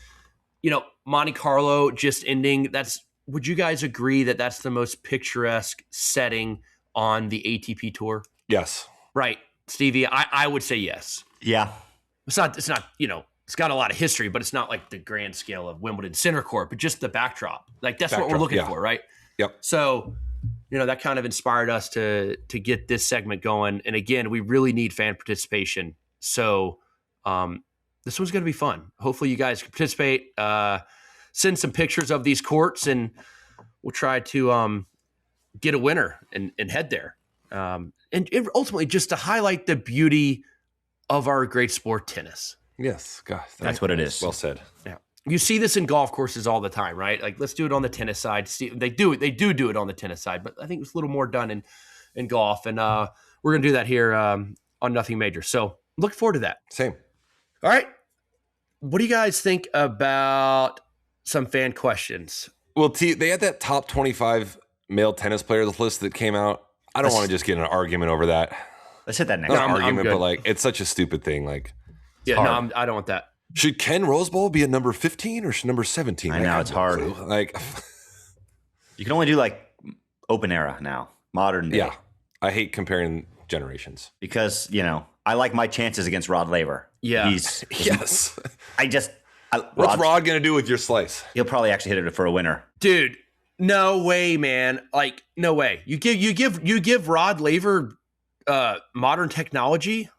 Monte Carlo just ending, would you guys agree that that's the most picturesque setting on the ATP tour? Yes. Right. Stevie, I would say yes. Yeah. It's not, it's got a lot of history, but it's not like the grand scale of Wimbledon center court, but just the backdrop. Like that's what we're looking for, right? Yep. So, that kind of inspired us to get this segment going. And again, we really need fan participation. So this one's going to be fun. Hopefully you guys can participate, send some pictures of these courts, and we'll try to get a winner and head there. And ultimately just to highlight the beauty of our great sport, tennis. Yes, gosh, that's what it is. Well said. Yeah, you see this in golf courses all the time, right? Like, let's do it on the tennis side. They do it on the tennis side, but I think it's a little more done in golf, and we're gonna do that here on Nothing Major. So look forward to that. Same. All right, what do you guys think about some fan questions? Well, they had that top 25 male tennis players list that came out. I don't want to just get in an argument over that. Let's hit that next. Not an argument, but like it's such a stupid thing. Like, I don't want that. Should Ken Roseball be a number 15 or number 17? I know it's hard. Like, you can only do like open era now, modern day. Yeah, I hate comparing generations because I like my chances against Rod Laver. Yeah, yes. What's Rod gonna do with your slice? He'll probably actually hit it for a winner, dude. No way, man. Like, no way. You give Rod Laver modern technology,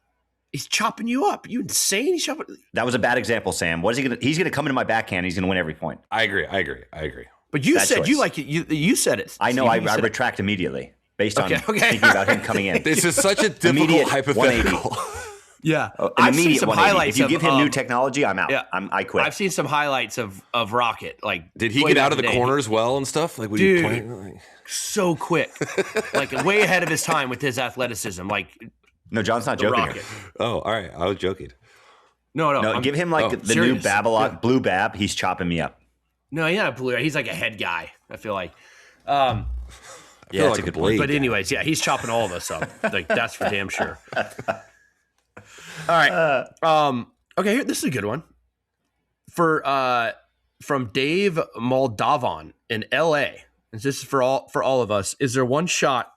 he's chopping you up. You insane? He's chopping. That was a bad example, Sam. What is he gonna? He's gonna come into my backhand. He's gonna win every point. I agree. But you said you like it. You said it. I know. I retract immediately based on thinking about him coming in. This is such a difficult hypothetical. Yeah, I've seen some highlights. If you give him new technology, I'm out. Yeah. I quit. I've seen some highlights of Rocket. Like, did he get out of the corners well and stuff? Like, dude, so quick, like way ahead of his time with his athleticism. Like, no, John's not joking. Rocket. Oh, all right, I was joking. No. Give him like the new Babylon Blue Bab. He's chopping me up. No, he's not a blue. He's like a head guy. I feel like. Yeah, that's a good point. But anyways, yeah, he's chopping all of us up. Like, that's for damn sure. All right. Okay, this is a good one. For from Dave Moldovan in LA. And this is for all of us. Is there one shot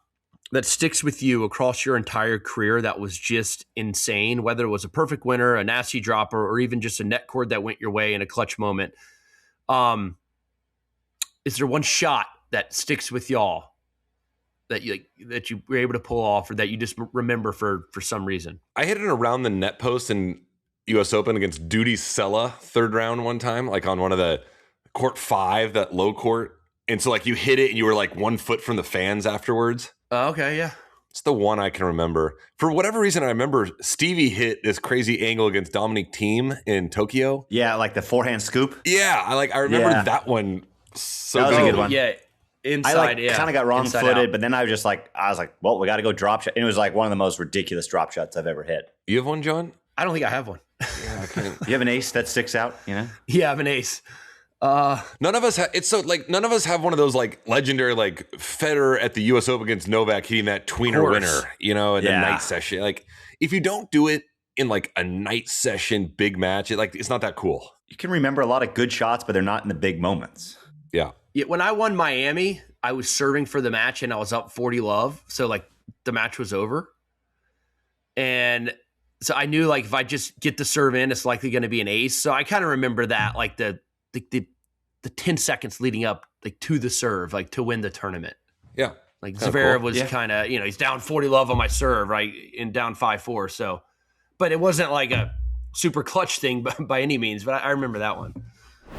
that sticks with you across your entire career that was just insane, whether it was a perfect winner, a nasty dropper, or even just a net cord that went your way in a clutch moment? Is there one shot that sticks with y'all that you were able to pull off, or that you just remember for some reason? I hit it around the net post in U.S. Open against Duty Sella, third round one time, like on one of the court 5, that low court. And so like you hit it and you were like 1 foot from the fans afterwards. Okay, yeah. It's the one I can remember. For whatever reason, I remember Stevie hit this crazy angle against Dominic Thiem in Tokyo. Yeah, like the forehand scoop. Yeah, I remember that one. So that was a good one. Yeah, inside. I kind of got wrong-footed, but then I was like, well, we got to go drop shot. And it was like one of the most ridiculous drop shots I've ever hit. You have one, John? I don't think I have one. Yeah, You have an ace that sticks out, you know? Yeah, I have an ace. None of us none of us have one of those like legendary like Federer at the U.S. Open against Novak hitting that tweener winner, you know, in the night session. Like if you don't do it in like a night session big match, it's not that cool. You can remember a lot of good shots, but they're not in the big moments. Yeah. When I won Miami, I was serving for the match and I was up 40-love, so like the match was over, and so I knew like if I just get the serve in, it's likely going to be an ace. So I kind of remember that, like the 10 seconds leading up like to the serve, like to win the tournament. Yeah. Like Zverev was kind of, he's down 40-love on my serve, right? And down 5-4. So, but it wasn't like a super clutch thing by any means, but I remember that one.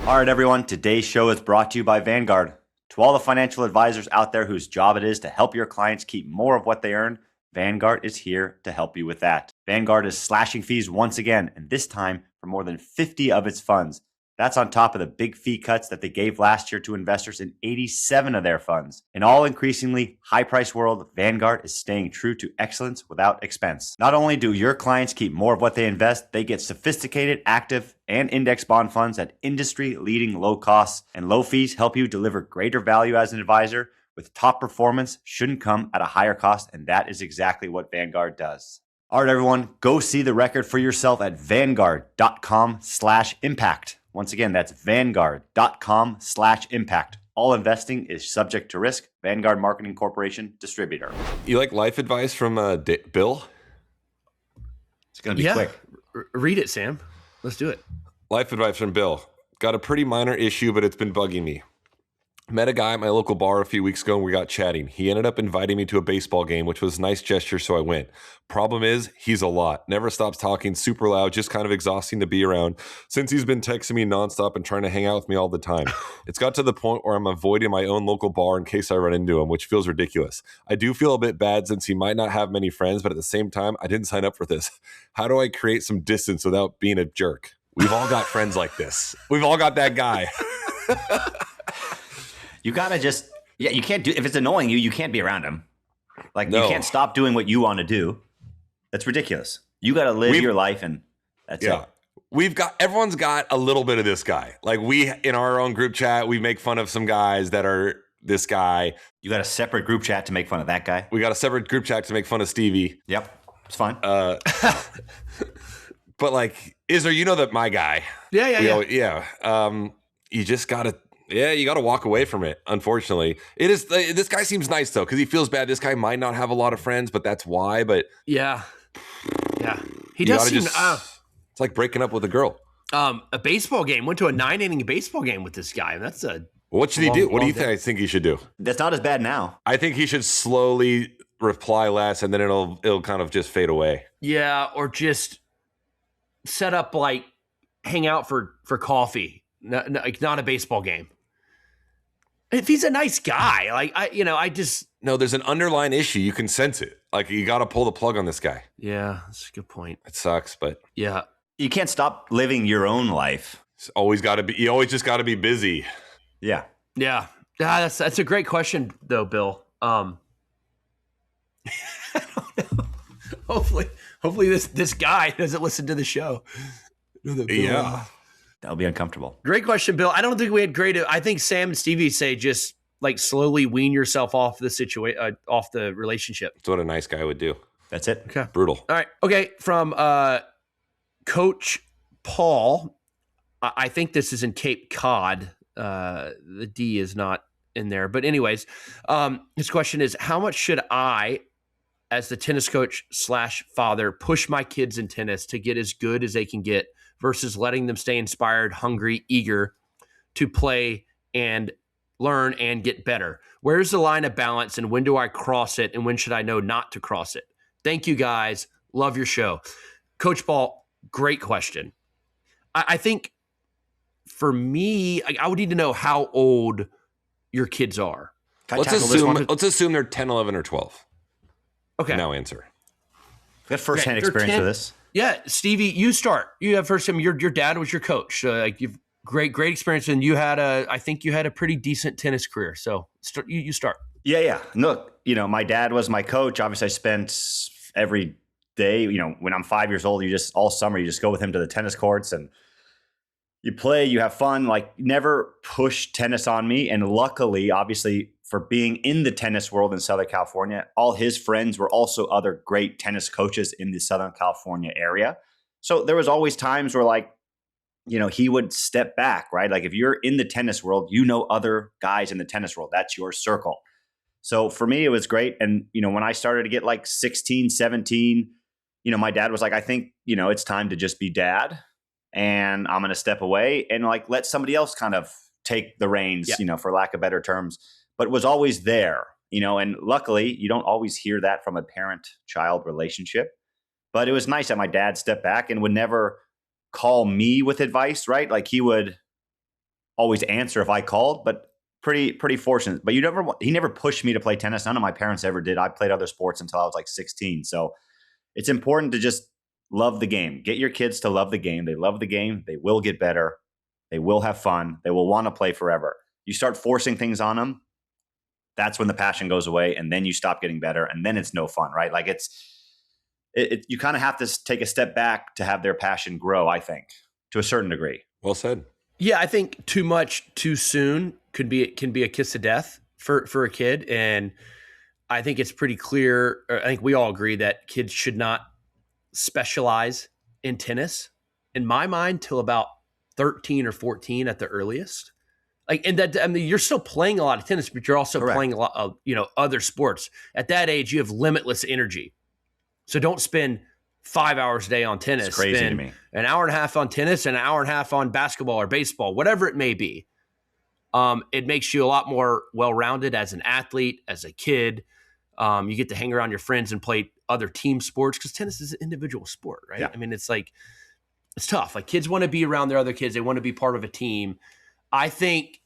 All right, everyone. Today's show is brought to you by Vanguard. To all the financial advisors out there whose job it is to help your clients keep more of what they earn, Vanguard is here to help you with that. Vanguard is slashing fees once again, and this time for more than 50 of its funds. That's on top of the big fee cuts that they gave last year to investors in 87 of their funds. In all increasingly high-priced world, Vanguard is staying true to excellence without expense. Not only do your clients keep more of what they invest, they get sophisticated, active, and index bond funds at industry-leading low costs, and low fees help you deliver greater value as an advisor. With top performance shouldn't come at a higher cost, and that is exactly what Vanguard does. All right, everyone, go see the record for yourself at vanguard.com/impact. Once again, that's vanguard.com/impact. All investing is subject to risk. Vanguard Marketing Corporation, distributor. You like life advice from Bill? It's going to be quick. Read it, Sam. Let's do it. Life advice from Bill. Got a pretty minor issue, but it's been bugging me. Met a guy at my local bar a few weeks ago and we got chatting. He ended up inviting me to a baseball game, which was a nice gesture, so I went. Problem is, he's a lot. Never stops talking, super loud, just kind of exhausting to be around since he's been texting me nonstop and trying to hang out with me all the time. It's got to the point where I'm avoiding my own local bar in case I run into him, which feels ridiculous. I do feel a bit bad since he might not have many friends, but at the same time, I didn't sign up for this. How do I create some distance without being a jerk? We've all got friends like this. We've all got that guy. You gotta just, you can't do, if it's annoying you, you can't be around him. Like, you can't stop doing what you want to do. That's ridiculous. You gotta live your life, and that's it. Everyone's got a little bit of this guy. Like, we, in our own group chat, we make fun of some guys that are this guy. You got a separate group chat to make fun of that guy? We got a separate group chat to make fun of Stevie. Yep, it's fine. But like, Isner, you know that my guy. Yeah. You just gotta. Yeah, you got to walk away from it. Unfortunately, it is. This guy seems nice though, because he feels bad. This guy might not have a lot of friends, but that's why. But yeah, he does seem. It's like breaking up with a girl. A baseball game. Went to a 9-inning baseball game with this guy. And that's a. What should he do? What do you think he should do? That's not as bad now. I think he should slowly reply less, and then it'll kind of just fade away. Yeah, or just set up like hang out for coffee. Not a baseball game. If he's a nice guy, I just no. There's an underlying issue. You can sense it. Like, you got to pull the plug on this guy. Yeah, that's a good point. It sucks, but yeah, you can't stop living your own life. It's always got to be. You always just got to be busy. Yeah. That's a great question, though, Bill. I don't know. Hopefully this guy doesn't listen to the show. Yeah. That'll be uncomfortable. Great question, Bill. I don't think we had I think Sam and Stevie say just like slowly wean yourself off the situation, off the relationship. That's what a nice guy would do. That's it. Okay. Brutal. All right. Okay. From Coach Paul, I think this is in Cape Cod. The D is not in there. But anyways, his question is, how much should I, as the tennis coach / father, push my kids in tennis to get as good as they can get versus letting them stay inspired, hungry, eager to play and learn and get better? Where's the line of balance, and when do I cross it, and when should I know not to cross it? Thank you, guys. Love your show. Coach Ball, great question. I think for me, I would need to know how old your kids are. Let's assume they're 10, 11, or 12. Okay. Now answer. Got first-hand experience with this. Yeah, Stevie, you start. You have first time. Your dad was your coach. You've great experience, and I think you had a pretty decent tennis career. So you start. Yeah. Look, my dad was my coach. Obviously, I spent every day. When I'm 5 years old, all summer you just go with him to the tennis courts and you play. You have fun. Like, never push tennis on me. And luckily, obviously, for being in the tennis world in Southern California, all his friends were also other great tennis coaches in the Southern California area. So there was always times where he would step back, right? Like, if you're in the tennis world, other guys in the tennis world, that's your circle. So for me, it was great. And, when I started to get 16, 17, my dad was like, I think, it's time to just be dad, and I'm going to step away and let somebody else kind of take the reins, for lack of better terms, but was always there, and luckily you don't always hear that from a parent-child relationship. But it was nice that my dad stepped back and would never call me with advice, right? Like, he would always answer if I called, but pretty fortunate. But he never pushed me to play tennis. None of my parents ever did. I played other sports until I was 16. So it's important to just love the game. Get your kids to love the game. They love the game. They will get better. They will have fun. They will want to play forever. You start forcing things on them, that's when the passion goes away, and then you stop getting better, and then it's no fun, right? You kind of have to take a step back to have their passion grow, I think, to a certain degree. Well said. Yeah, I think too much too soon can be a kiss of death for a kid. And I think it's pretty clear, I think we all agree that kids should not specialize in tennis, in my mind, till about 13 or 14 at the earliest. You're still playing a lot of tennis, but you're also playing a lot of, other sports. At that age, you have limitless energy. So don't spend 5 hours a day on tennis. It's crazy to me. An hour and a half on tennis and an hour and a half on basketball or baseball, whatever it may be. It makes you a lot more well-rounded as an athlete, as a kid. You get to hang around your friends and play other team sports, because tennis is an individual sport, right? Yeah. I mean, it's tough. Kids want to be around their other kids. They want to be part of a team. I think,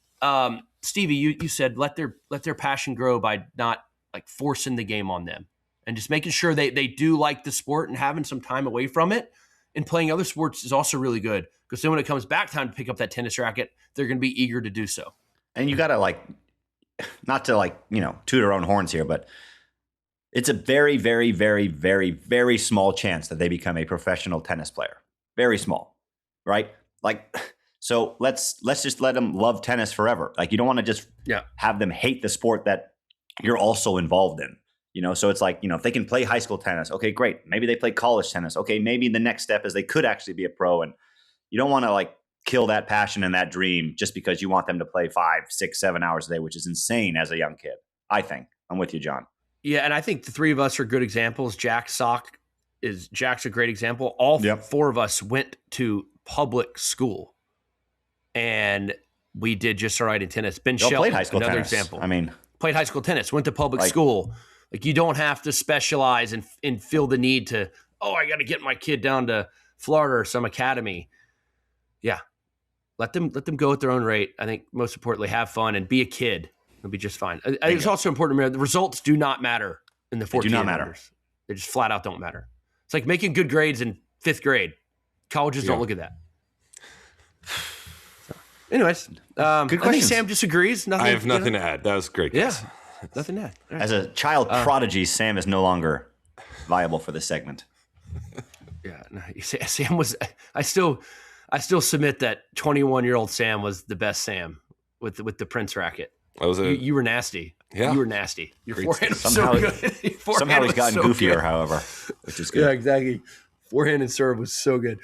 Stevie, you said let their passion grow by not forcing the game on them, and just making sure they do like the sport, and having some time away from it and playing other sports is also really good, because then when it comes back time to pick up that tennis racket, they're going to be eager to do so. And you got to not to toot our own horns here, but it's a very, very, very, very, very small chance that they become a professional tennis player. Very small, right? So let's just let them love tennis forever. You don't want to just have them hate the sport that you're also involved in. So it's if they can play high school tennis, okay, great. Maybe they play college tennis. Okay, maybe the next step is they could actually be a pro. And you don't want to kill that passion and that dream just because you want them to play 5, 6, 7 hours a day, which is insane as a young kid, I think. I'm with you, John. Yeah, and I think the three of us are good examples. Jack's a great example. All four of us went to public school, and we did just all right in tennis. Ben Shelton, played high school another tennis. example. Played high school tennis, went to public school. You don't have to specialize and feel the need to, I got to get my kid down to Florida or some academy. Yeah. Let them go at their own rate. I think most importantly, have fun and be a kid. It'll be just fine. It's also important to remember the results do not matter in the 14 do not matter. Numbers. They just flat out don't matter. It's like making good grades in 5th grade. Colleges don't look at that. So, anyways, good question. I think Sam disagrees. I have nothing to add. That was great. Yeah, nothing to add. Right. As a child prodigy, Sam is no longer viable for this segment. Yeah, no, Sam was. I still submit that 21-year-old Sam was the best Sam with the Prince racket. You were nasty. Yeah. You were nasty. Your forehand was somehow, so good. Somehow he's gotten goofier, good. However, which is good. Yeah, exactly. Forehand and serve was so good.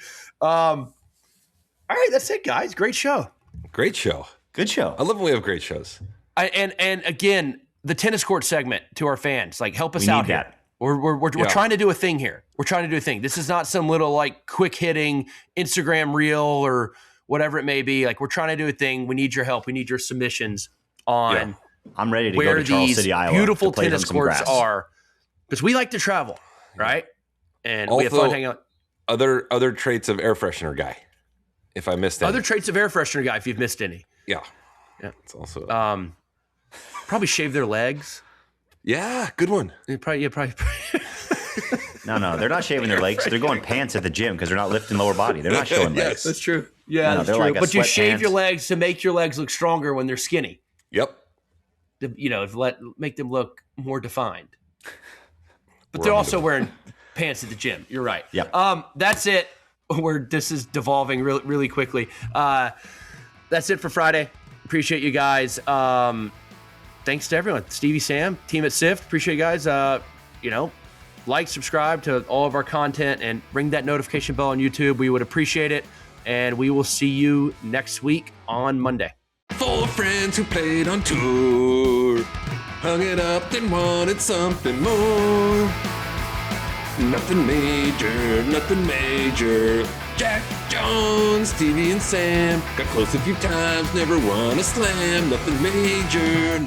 All right, that's it, guys. Great show. Great show. Good show. I love when we have great shows. And again, the tennis court segment to our fans, like help us We out need here. that. We're trying to do a thing here. We're trying to do a thing. This is not some little like quick hitting Instagram reel or whatever it may be. Like we're trying to do a thing. We need your help. We need your submissions on I'm ready to go where to Charles these City, Iowa. beautiful to play tennis on some courts grass. are, because we like to travel, right? And Also, we have fun hanging out. Other traits of air freshener guy. If I missed any. Other traits of air freshener guy, if you've missed any. Yeah. Yeah. It's also Probably shave their legs. yeah, good one. Probably. No, they're not shaving their legs. They're going pants at the gym because they're not lifting lower body. They're not showing legs. That's true. Yeah, No, that's they're true. like a But you shave sweatpants. your legs to make your legs look stronger when they're skinny. Yep. Make them look more defined. But We're they're on also to it. wearing pants at the gym. You're right. Yep. That's it. This is devolving really, really quickly. That's it for Friday. Appreciate you guys. Thanks to everyone. Stevie, Sam, team at SIFT. Appreciate you guys. Like, subscribe to all of our content, and ring that notification bell on YouTube. We would appreciate it. And we will see you next week on Monday. 4 friends who played on tour, hung it up and wanted something more. Nothing major. Jack, John, Stevie, and Sam got close a few times, never won a slam. Nothing major.